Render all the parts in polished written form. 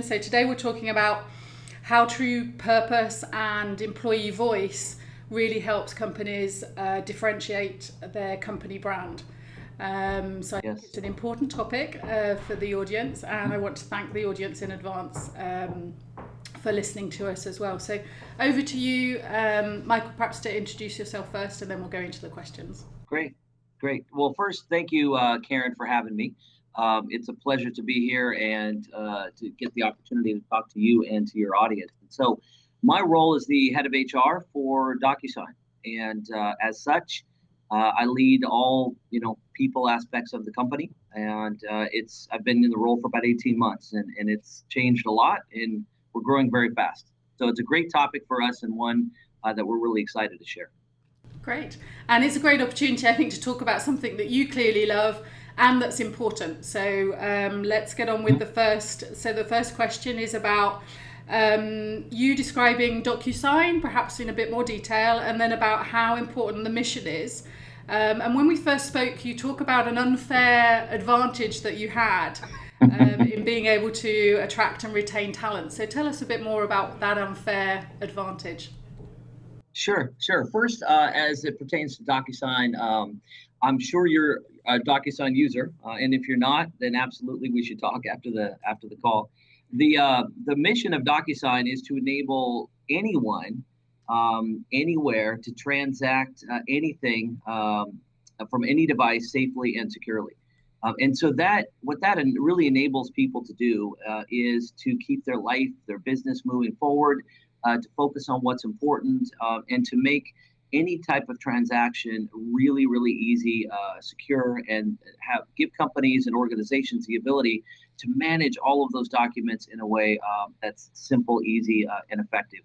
So today we're talking about how true purpose and employee voice really helps companies differentiate their company brand. So I think it's an important topic for the audience, and I want to thank the audience in advance for listening to us as well. So over to you, Michael, perhaps to introduce yourself first, and then we'll go into the questions. Great. Well, first, thank you, Karen, for having me. It's a pleasure to be here and to get the opportunity to talk to you and to your audience. So, my role is the head of HR for DocuSign, and as such, I lead all people aspects of the company. And I've been in the role for about 18 months, and it's changed a lot, and we're growing very fast. So it's a great topic for us, and one that we're really excited to share. Great. And it's a great opportunity, I think, to talk about something that you clearly love and that's important. So let's get on with the first. So the first question is about you describing DocuSign, perhaps in a bit more detail, and then about how important the mission is. And when we first spoke, you talk about an unfair advantage that you had in being able to attract and retain talent. So tell us a bit more about that unfair advantage. Sure. First, as it pertains to DocuSign, I'm sure you're a DocuSign user, and if you're not, then absolutely we should talk after the call. The mission of DocuSign is to enable anyone, anywhere, to transact anything from any device safely and securely. And so what that really enables people to do is to keep their life, their business moving forward. To focus on what's important and to make any type of transaction really, really easy, secure, and give companies and organizations the ability to manage all of those documents in a way that's simple, easy, and effective.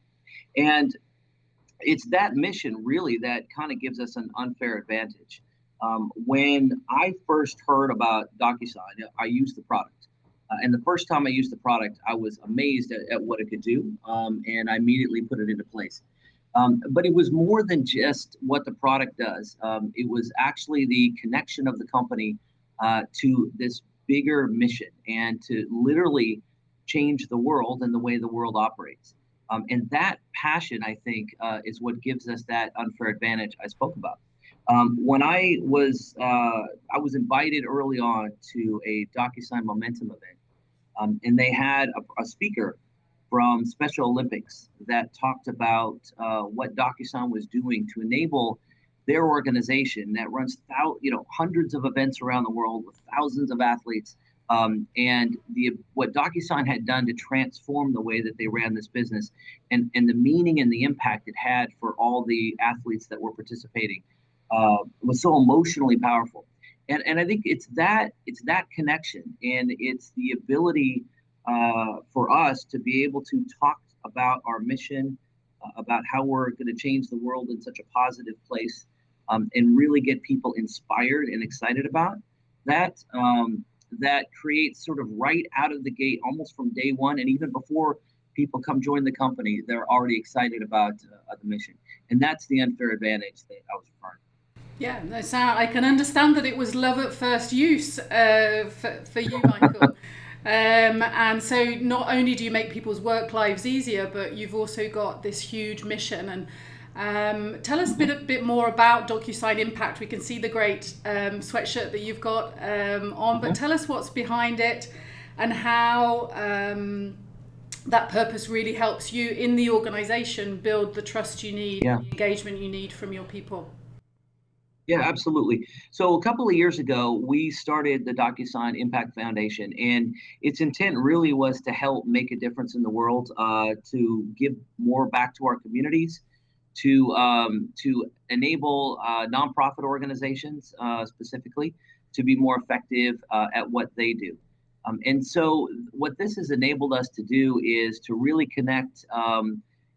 And it's that mission really that kind of gives us an unfair advantage. When I first heard about DocuSign, I used the product. And the first time I used the product, I was amazed at what it could do, and I immediately put it into place. But it was more than just what the product does. It was actually the connection of the company to this bigger mission and to literally change the world and the way the world operates. And that passion, I think, is what gives us that unfair advantage I spoke about. When I was invited early on to a DocuSign Momentum event, and they had a speaker from Special Olympics that talked about what DocuSign was doing to enable their organization that runs hundreds of events around the world with thousands of athletes, and what DocuSign had done to transform the way that they ran this business, and the meaning and the impact it had for all the athletes that were participating. Was so emotionally powerful, and I think it's that connection, and it's the ability for us to be able to talk about our mission, about how we're going to change the world in such a positive place, and really get people inspired and excited about that. That creates sort of right out of the gate, almost from day one, and even before people come join the company, they're already excited about the mission, and that's the unfair advantage that I was referring to. Yeah, no, I can understand that it was love at first use for you, Michael. And so not only do you make people's work lives easier, but you've also got this huge mission. And tell us a bit more about DocuSign Impact. We can see the great sweatshirt that you've got on, but tell us what's behind it and how that purpose really helps you in the organization build the trust you need, the engagement you need from your people. Yeah, absolutely. So a couple of years ago, we started the DocuSign Impact Foundation, and its intent really was to help make a difference in the world, to give more back to our communities, to enable nonprofit organizations specifically to be more effective at what they do. And so what this has enabled us to do is to really connect,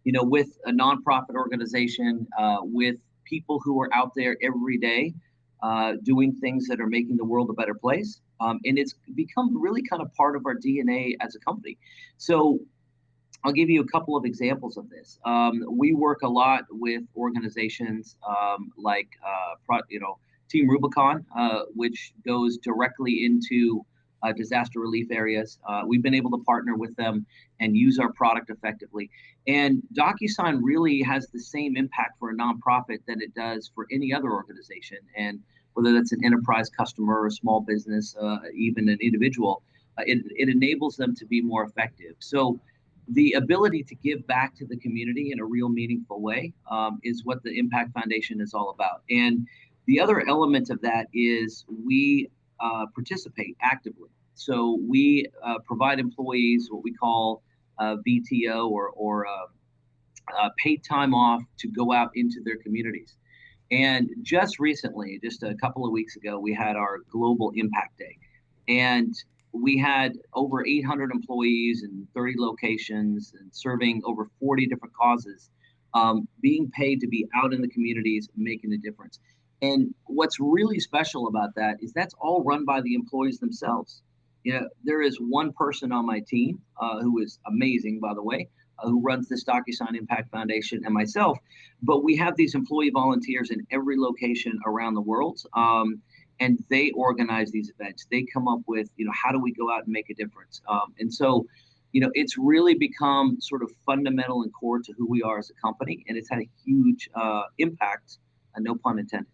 with a nonprofit organization, with people who are out there every day doing things that are making the world a better place. And it's become really kind of part of our DNA as a company. So I'll give you a couple of examples of this. We work a lot with organizations like Team Rubicon, which goes directly into disaster relief areas. We've been able to partner with them and use our product effectively. And DocuSign really has the same impact for a nonprofit than it does for any other organization. And whether that's an enterprise customer or a small business, even an individual, it enables them to be more effective. So the ability to give back to the community in a real meaningful way is what the Impact Foundation is all about. And the other element of that is we participate actively. So we provide employees what we call VTO or paid time off to go out into their communities. And just recently, just a couple of weeks ago, we had our Global Impact Day. And we had over 800 employees in 30 locations and serving over 40 different causes, being paid to be out in the communities, making a difference. And what's really special about that is that's all run by the employees themselves. There is one person on my team who is amazing, by the way, who runs this DocuSign Impact Foundation, and myself. But we have these employee volunteers in every location around the world, and they organize these events. They come up with, how do we go out and make a difference? And so, it's really become sort of fundamental and core to who we are as a company, and it's had a huge impact, no pun intended.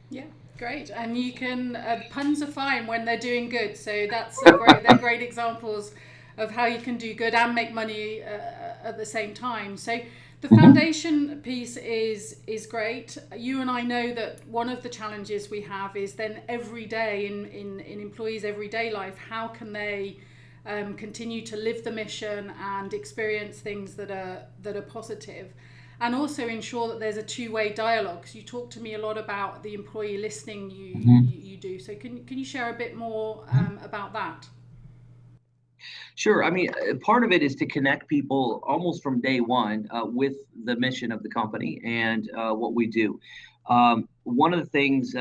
Yeah, great. And you can, puns are fine when they're doing good. So they're great examples of how you can do good and make money at the same time. So the foundation piece is great. You and I know that one of the challenges we have is then every day in employees' everyday life, how can they continue to live the mission and experience things that are positive, and also ensure that there's a two-way dialogue. So you talk to me a lot about the employee listening you do. So can you share a bit more about that? Sure. I mean, part of it is to connect people almost from day one with the mission of the company and what we do. One of the things,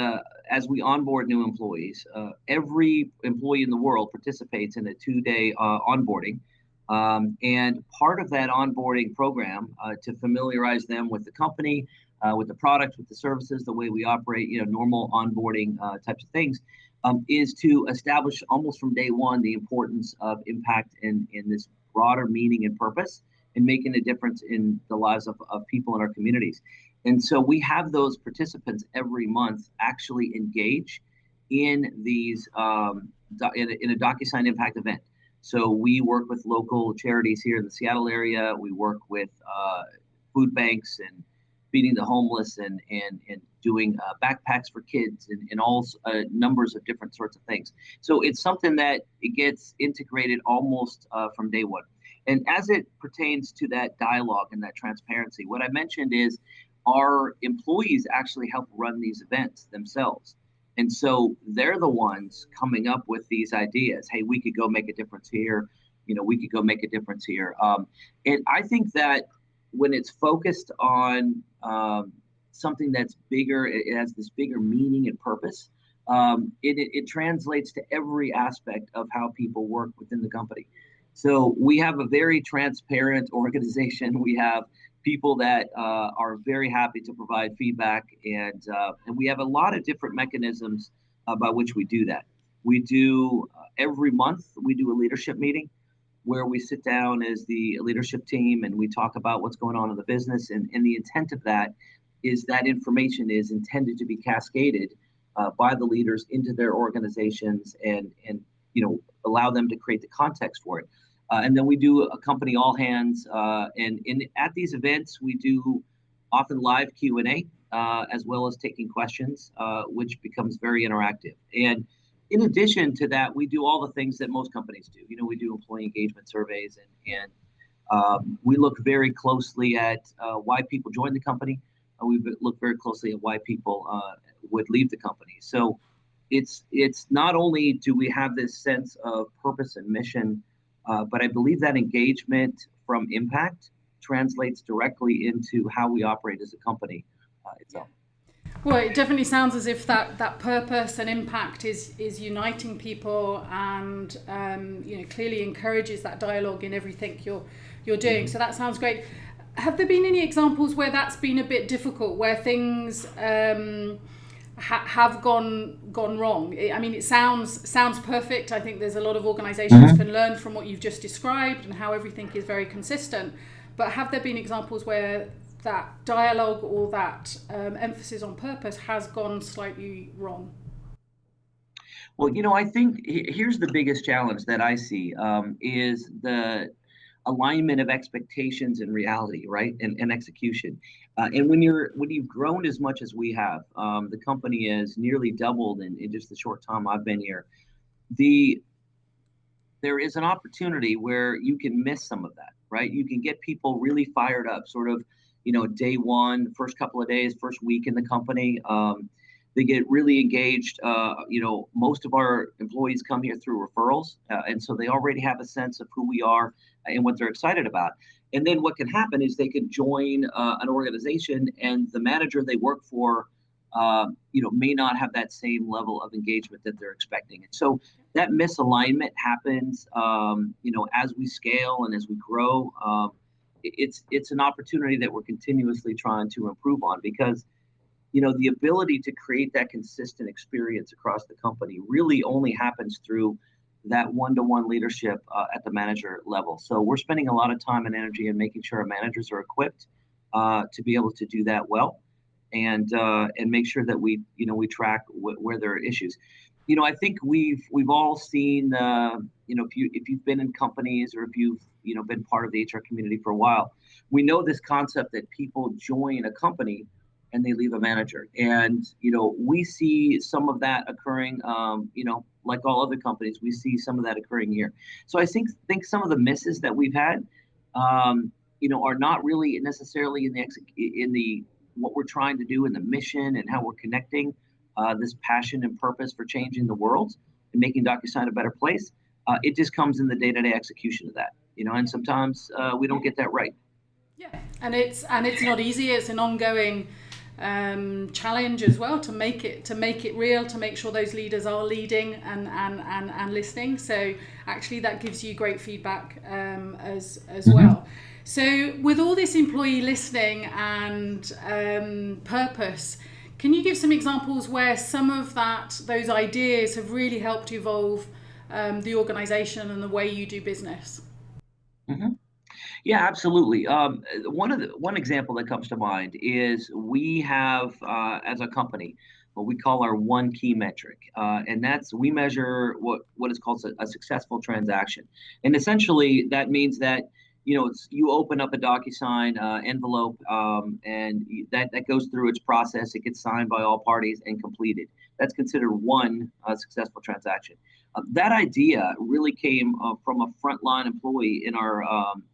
as we onboard new employees, every employee in the world participates in a 2-day onboarding. And part of that onboarding program to familiarize them with the company, with the product, with the services, the way we operate, normal onboarding types of things, is to establish almost from day one the importance of impact in this broader meaning and purpose and making a difference in the lives of people in our communities. And so we have those participants every month actually engage in these in a DocuSign Impact event. So we work with local charities here in the Seattle area. We work with food banks and feeding the homeless and doing backpacks for kids and all numbers of different sorts of things. So it's something that it gets integrated almost from day one. And as it pertains to that dialogue and that transparency, what I mentioned is our employees actually help run these events themselves. And so they're the ones coming up with these ideas. Hey, we could go make a difference here. We could go make a difference here. And I think that when it's focused on something that's bigger, it has this bigger meaning and purpose. It translates to every aspect of how people work within the company. So we have a very transparent organization. We have people that are very happy to provide feedback, and we have a lot of different mechanisms by which we do that. We do every month, we do a leadership meeting where we sit down as the leadership team and we talk about what's going on in the business. And the intent of that is that information is intended to be cascaded by the leaders into their organizations and allow them to create the context for it. And then we do a company all hands, and at these events we do often live Q&A as well as taking questions, which becomes very interactive. And in addition to that, we do all the things that most companies do. We do employee engagement surveys, and we look very closely at why people join the company. We look very closely at why people would leave the company. So it's not only do we have this sense of purpose and mission, but I believe that engagement from impact translates directly into how we operate as a company itself. Well, it definitely sounds as if that purpose and impact is uniting people and clearly encourages that dialogue in everything you're doing. So that sounds great. Have there been any examples where that's been a bit difficult, where things have gone wrong. I mean, it sounds perfect. I think there's a lot of organizations Mhm. can learn from what you've just described and how everything is very consistent. But have there been examples where that dialogue or that emphasis on purpose has gone slightly wrong? Well, I think here's the biggest challenge that I see is the alignment of expectations and reality, right, and execution. And when you've grown as much as we have, the company has nearly doubled in just the short time I've been here. The There is an opportunity where you can miss some of that, right? You can get people really fired up, sort of, day one, first couple of days, first week in the company. They get really engaged. Most of our employees come here through referrals, and so they already have a sense of who we are and what they're excited about. And then what can happen is they could join an organization, and the manager they work for, may not have that same level of engagement that they're expecting. And so that misalignment happens, as we scale and as we grow. It's an opportunity that we're continuously trying to improve on because the ability to create that consistent experience across the company really only happens through that one-to-one leadership at the manager level. So we're spending a lot of time and energy in making sure our managers are equipped to be able to do that well, and make sure that we track where there are issues. I think we've all seen, if you've been in companies or if you've been part of the HR community for a while, we know this concept that people join a company and they leave a manager. And we see some of that occurring. Like all other companies, we see some of that occurring here. So I think some of the misses that we've had, are not really necessarily in the what we're trying to do in the mission and how we're connecting this passion and purpose for changing the world and making DocuSign a better place. It just comes in the day-to-day execution of that. And sometimes we don't get that right. Yeah, and it's not easy. It's an ongoing challenge as well to make it real, to make sure those leaders are leading and listening. So actually, that gives you great feedback as Hmm. well. So with all this employee listening and purpose, can you give some examples where some of those ideas have really helped evolve the organization and the way you do business? Hmm. Yeah, absolutely. One example that comes to mind is we have, as a company, what we call our one key metric, and that's we measure what is called a successful transaction. And essentially, that means that you open up a DocuSign envelope, and that goes through its process. It gets signed by all parties and completed. That's considered one successful transaction. That idea really came from a frontline employee in our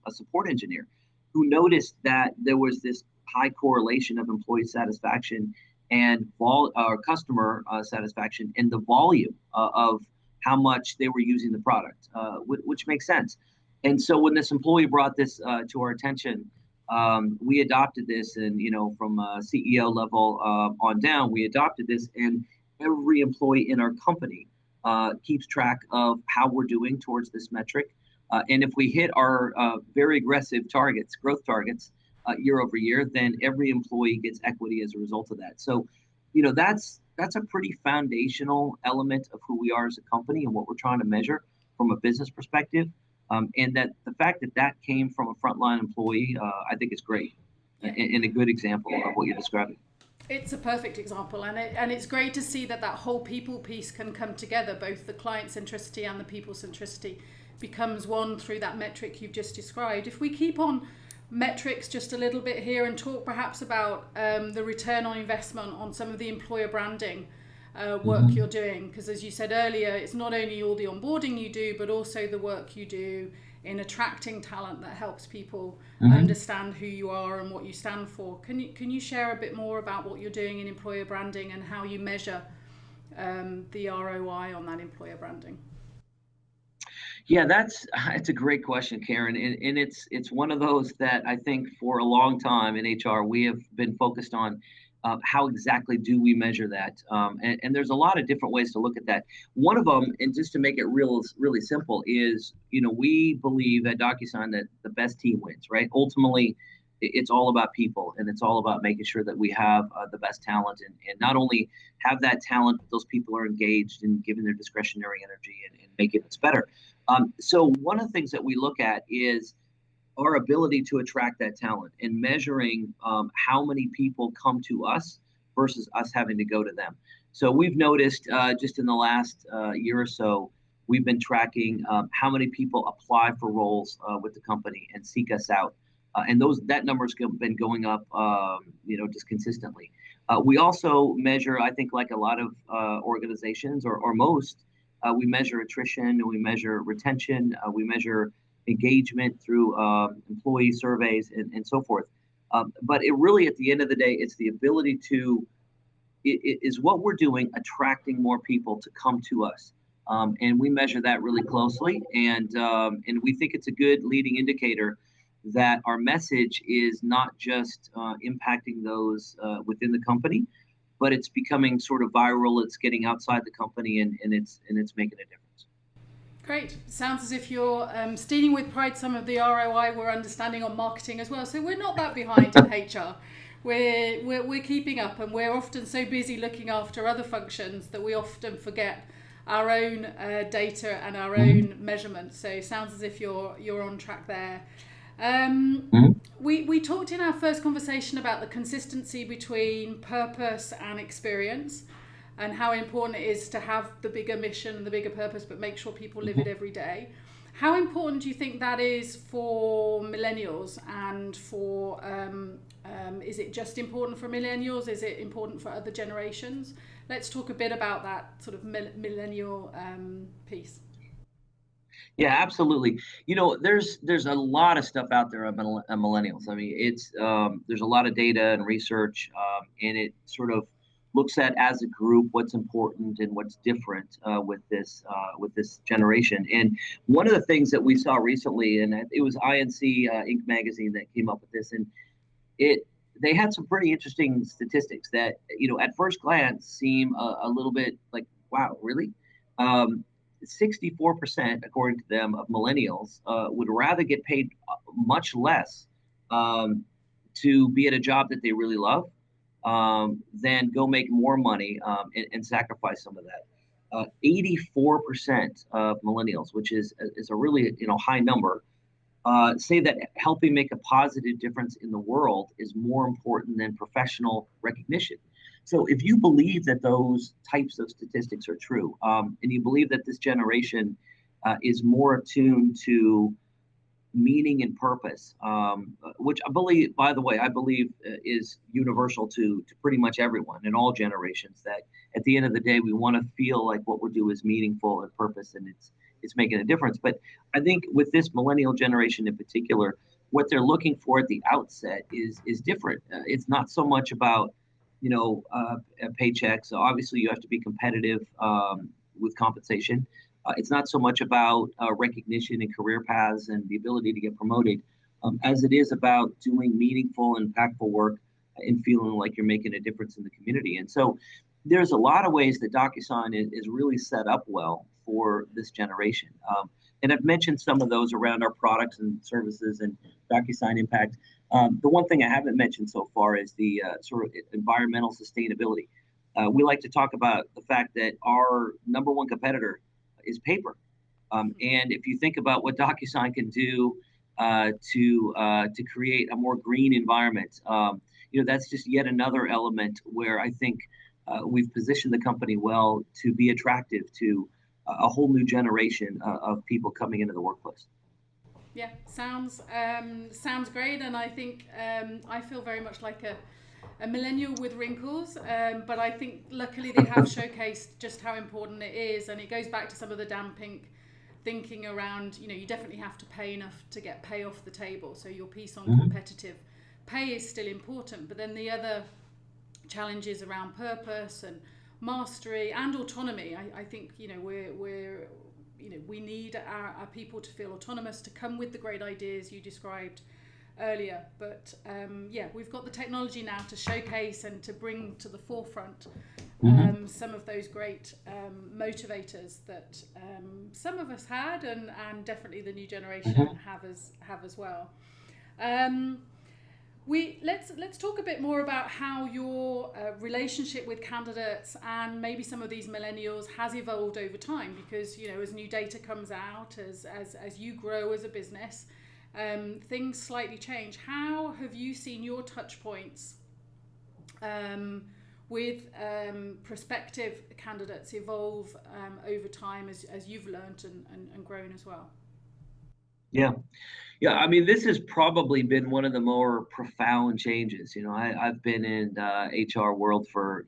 a support engineer who noticed that there was this high correlation of employee satisfaction and customer satisfaction and the volume of how much they were using the product, which makes sense. And so when this employee brought this to our attention, we adopted this, and from CEO level on down, we adopted this, and every employee in our company keeps track of how we're doing towards this metric. And if we hit our very aggressive targets, growth targets, year over year, then every employee gets equity as a result of that. So, that's a pretty foundational element of who we are as a company and what we're trying to measure from a business perspective. And that the fact that that came from a frontline employee, I think is great Yeah. and a good example of what you're describing. It's a perfect example, and it's great to see that whole people piece can come together. Both the client centricity and the people centricity becomes one through that metric you've just described. If we keep on metrics just a little bit here and talk perhaps about the return on investment on some of the employer branding work Hmm. you're doing, because as you said earlier, it's not only all the onboarding you do, but also the work you do in attracting talent that helps people Hmm. understand who you are and what you stand for. Can you share a bit more about what you're doing in employer branding and how you measure the ROI on that employer branding? Yeah, it's a great question, Karen, and it's one of those that I think for a long time in HR we have been focused on how exactly do we measure that, and there's a lot of different ways to look at that. One of them, and just to make it really simple, is we believe at DocuSign that the best team wins, right? Ultimately, it's all about people, and it's all about making sure that we have the best talent, and not only have that talent, but those people are engaged and giving their discretionary energy and making us better. So one of the things that we look at is our ability to attract that talent and measuring how many people come to us versus us having to go to them. So we've noticed just in the last year or so, we've been tracking how many people apply for roles with the company and seek us out. And that number's been going up, just consistently. We also measure, I think, like a lot of organizations or most, we measure attrition, and we measure retention, we measure engagement through employee surveys and so forth. But it really, at the end of the day, it's the ability to, it is what we're doing attracting more people to come to us. And we measure that really closely. And we think it's a good leading indicator that our message is not just impacting those within the company, but it's becoming sort of viral. It's getting outside the company, and it's making a difference. Great. Sounds as if you're stealing with pride some of the ROI we're understanding on marketing as well. So we're not that behind in HR. We're keeping up, and we're often so busy looking after other functions that we often forget our own data and our own measurements. So sounds as if you're on track there. We talked in our first conversation about the consistency between purpose and experience, and how important it is to have the bigger mission and the bigger purpose, but make sure people live it every day. How important do you think that is for millennials, and for, is it just important for millennials? Is it important for other generations? Let's talk a bit about that sort of millennial piece. Yeah, absolutely. There's a lot of stuff out there on millennials. I mean, it's there's a lot of data and research, and it sort of looks at as a group what's important and what's different with this generation. And one of the things that we saw recently, and it was INC Inc. magazine that came up with this, and they had some pretty interesting statistics that at first glance seem a little bit like, wow, really? 64%, according to them, of millennials would rather get paid much less to be at a job that they really love than go make more money and sacrifice some of that. 84% of millennials, which is a really high number, say that helping make a positive difference in the world is more important than professional recognition. So if you believe that those types of statistics are true, and you believe that this generation is more attuned to meaning and purpose, which I believe, by the way, is universal to pretty much everyone in all generations, that at the end of the day, we want to feel like what we do is meaningful and purpose, and it's making a difference. But I think with this millennial generation in particular, what they're looking for at the outset is different. It's not so much about a paycheck. So obviously you have to be competitive with compensation. It's not so much about recognition and career paths and the ability to get promoted, as it is about doing meaningful and impactful work and feeling like you're making a difference in the community. And so there's a lot of ways that DocuSign is really set up well for this generation. And I've mentioned some of those around our products and services and DocuSign Impact. The one thing I haven't mentioned so far is the sort of environmental sustainability. We like to talk about the fact that our number one competitor is paper. And if you think about what DocuSign can do to create a more green environment, that's just yet another element where I think we've positioned the company well to be attractive to a whole new generation of people coming into the workplace. Yeah, sounds great, and I think I feel very much like a millennial with wrinkles, but I think luckily they have showcased just how important it is, and it goes back to some of the Dan Pink thinking around, you definitely have to pay enough to get pay off the table, so your piece on competitive pay is still important, but then the other challenges around purpose and mastery and autonomy, I think we need our people to feel autonomous, to come with the great ideas you described earlier. But we've got the technology now to showcase and to bring to the forefront some of those great motivators that some of us had, and definitely the new generation have as well. Let's talk a bit more about how your relationship with candidates and maybe some of these millennials has evolved over time, because as new data comes out, as you grow as a business, things slightly change. How have you seen your touch points with prospective candidates evolve over time as you've learned and grown as well? Yeah. Yeah, I mean, this has probably been one of the more profound changes. I've been in HR world for,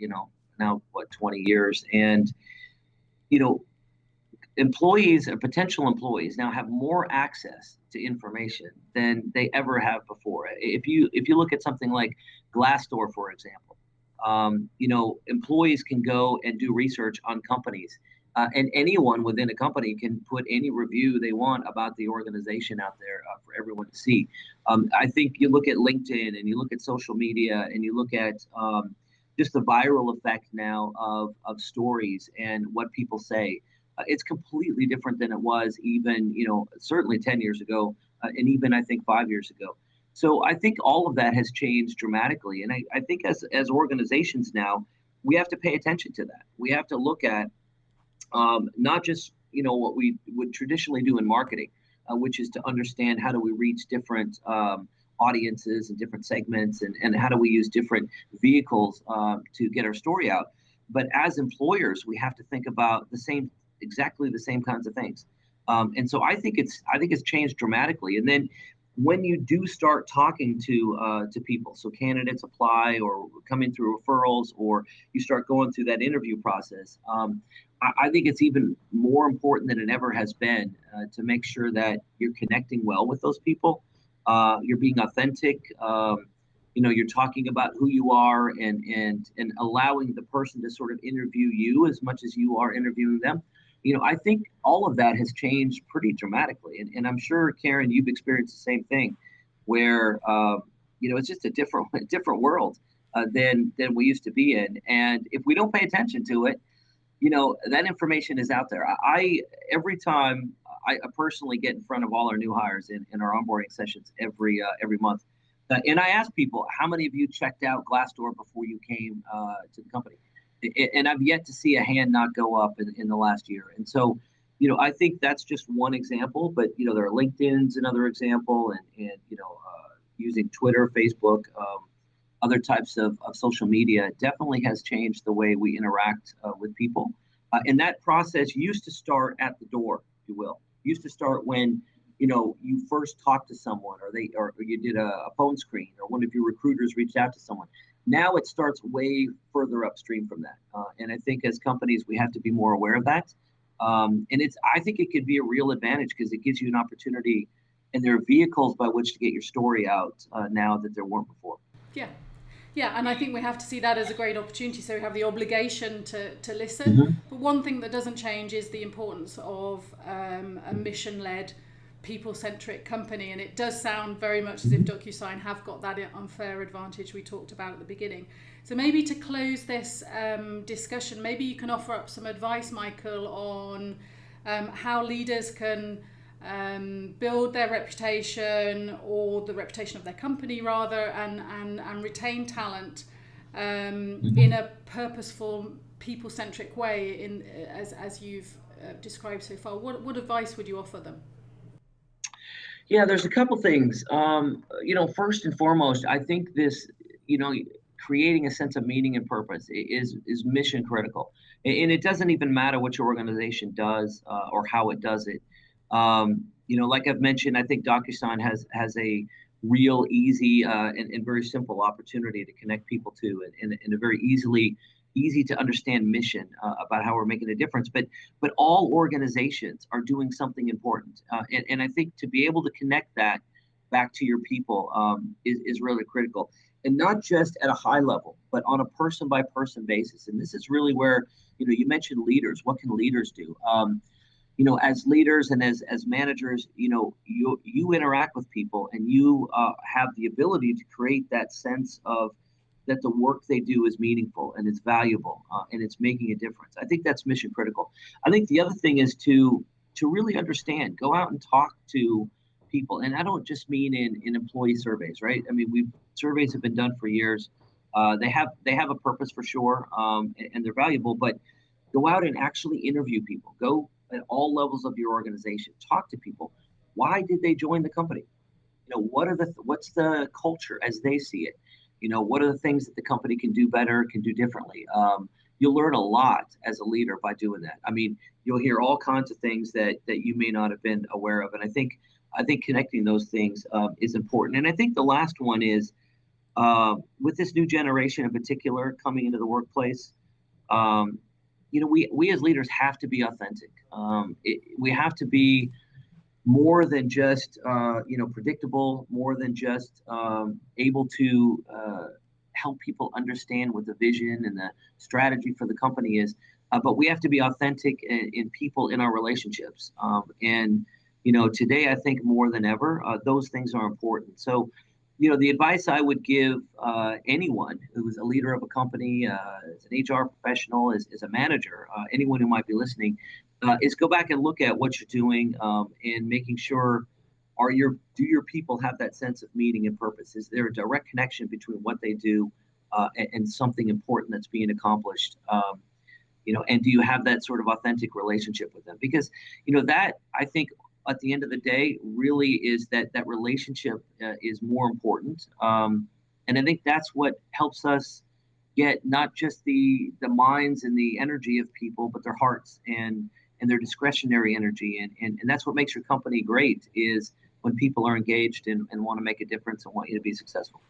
now what, 20 years. And, you know, employees or potential employees now have more access to information than they ever have before. If you look at something like Glassdoor, for example, employees can go and do research on companies, and anyone within a company can put any review they want about the organization out there for everyone to see. I think you look at LinkedIn and you look at social media and you look at just the viral effect now of stories and what people say. It's completely different than it was even, certainly 10 years ago, and even I think 5 years ago. So I think all of that has changed dramatically. And I think as organizations now, we have to pay attention to that. We have to look at not just, what we would traditionally do in marketing, which is to understand how do we reach different audiences and different segments, and how do we use different vehicles to get our story out. But as employers, we have to think about exactly the same kinds of things. And so I think it's changed dramatically. And then when you do start talking to people, so candidates apply or come in through referrals, or you start going through that interview process, I think it's even more important than it ever has been to make sure that you're connecting well with those people. You're being authentic. You're talking about who you are, and allowing the person to sort of interview you as much as you are interviewing them. I think all of that has changed pretty dramatically. And I'm sure, Karen, you've experienced the same thing where, it's just a different world than we used to be in. And if we don't pay attention to it, that information is out there. Every time I personally get in front of all our new hires in our onboarding sessions every month. And I ask people, how many of you checked out Glassdoor before you came to the company? And I've yet to see a hand not go up in the last year. And so, I think that's just one example, but, there are LinkedIn's another example, and using Twitter, Facebook, other types of social media definitely has changed the way we interact with people. And that process used to start at the door, if you will. Used to start when, you first talked to someone, or you did a phone screen, or one of your recruiters reached out to someone. Now it starts way further upstream from that. And I think as companies, we have to be more aware of that. And I think it could be a real advantage because it gives you an opportunity, and there are vehicles by which to get your story out now that there weren't before. Yeah, and I think we have to see that as a great opportunity. So we have the obligation to listen. Mm-hmm. But one thing that doesn't change is the importance of a mission-led, people-centric company. And it does sound very much as if DocuSign have got that unfair advantage we talked about at the beginning. So maybe to close this discussion, maybe you can offer up some advice, Michael, on how leaders can build their reputation, or the reputation of their company rather, and retain talent in a purposeful, people-centric way, as you've described so far. What advice would you offer them? Yeah, there's a couple things. First and foremost, I think this, creating a sense of meaning and purpose is mission critical. And it doesn't even matter what your organization does or how it does it. Like I've mentioned, I think DocuSign has a real easy and very simple opportunity to connect people to, and a very easy to understand mission about how we're making a difference. But all organizations are doing something important, and I think to be able to connect that back to your people is really critical, and not just at a high level, but on a person by person basis. And this is really where you mentioned leaders. What can leaders do? As leaders and as managers, you interact with people, and you have the ability to create that sense of that the work they do is meaningful and it's valuable and it's making a difference. I think that's mission critical. I think the other thing is to really understand, go out and talk to people. And I don't just mean in employee surveys, right? I mean, we've surveys have been done for years. They have a purpose for sure, and they're valuable. But go out and actually interview people. Go at all levels of your organization. Talk to people. Why did they join the company? What's the culture as they see it? What are the things that the company can do better, can do differently? You'll learn a lot as a leader by doing that. I mean, you'll hear all kinds of things that you may not have been aware of, and I think connecting those things is important. And I think the last one is with this new generation in particular coming into the workplace. We as leaders have to be authentic. We have to be more than just predictable, more than just able to help people understand what the vision and the strategy for the company is. But we have to be authentic in people in our relationships. And today I think more than ever, those things are important. So, the advice I would give anyone who is a leader of a company, as an HR professional, as a manager, anyone who might be listening, is go back and look at what you're doing and making sure do your people have that sense of meaning and purpose? Is there a direct connection between what they do and something important that's being accomplished? And do you have that sort of authentic relationship with them? Because that, I think, at the end of the day, really is that relationship is more important. And I think that's what helps us get not just the minds and the energy of people, but their hearts and their discretionary energy. And that's what makes your company great, is when people are engaged and want to make a difference and want you to be successful.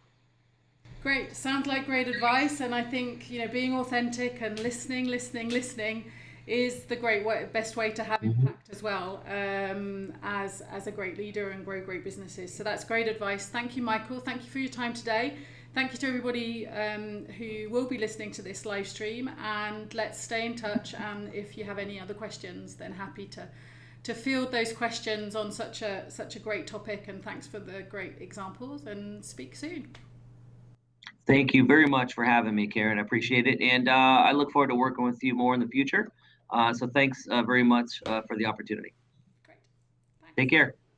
Great. Sounds like great advice. And I think, being authentic and listening is the best way to have impact as well, as a great leader and grow great businesses. So that's great advice. Thank you, Michael. Thank you for your time today. Thank you to everybody who will be listening to this live stream, and let's stay in touch. And if you have any other questions, then happy to field those questions on such a great topic. And thanks for the great examples, and speak soon. Thank you very much for having me, Karen. I appreciate it. And I look forward to working with you more in the future. So thanks very much for the opportunity. Great. Thanks. Take care.